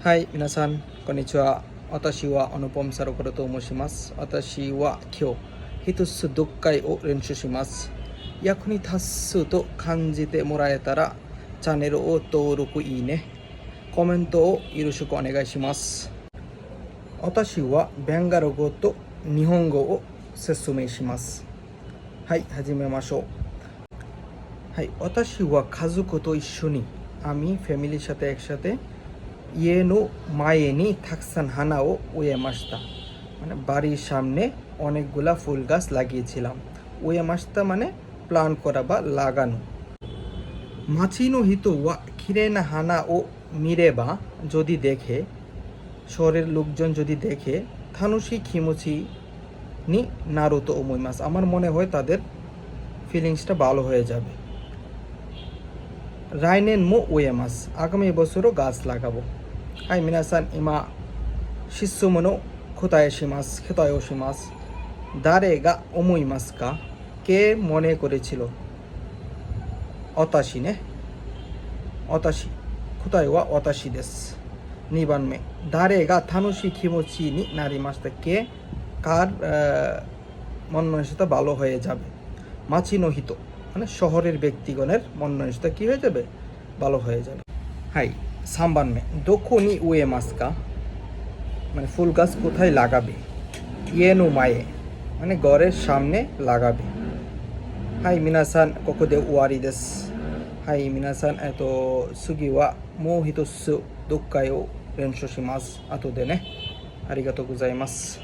はい、皆さん、こんにちは。私はアヌポムサロコロと申します。私は今日、一つ読解を練習します。役に立つと感じてもらえたら、チャンネルを登録、いいね、コメントをよろしくお願いします。私はベンガル語と日本語を説明します。はい、始めましょう。はい、私は家族と一緒に、আমি ফ্যামিলির সাথে একসাথে家の前にたくさん花を植えました。মানে বাড়ির সামনে অনেকগুলা ফুল গাছ লাগিয়েছিলাম। 植えましたমানে প্ল্যান করা বা লাগানো। 街の人は綺麗な花を見ればযদি দেখে, শহরের লোকজন যদি দেখে, 楽しい気持ちになると思います。আমার মনে হয় তাদের ফিলিংসটা ভালো হয়ে যাবে। 来年も植えます。আগামী বছরও গাছ লাগাবো।はい、皆さん、今、質問の答えをします。誰が思いますか? কে মনে করেছিল? 私ね。私。答えは私です。2番目。誰が楽しい気持ちになりました? কে কার মন মানসিকতা ভালো হয়ে যাবে? 街の人。মানে শহরের ব্যক্তিগণের মন মানসিকতা কি হয়ে যাবে? ভালো হয়ে যাবে।はい、3番目。どこに植えますか? মানে ফুল গাছ কোথায় লাগাবে? 家の前。মানে ঘরের সামনে লাগাবে。はい、皆さん、ここで終わりです。はい、皆さん、次はもう一つ読解を練習します。後でね。ありがとうございます。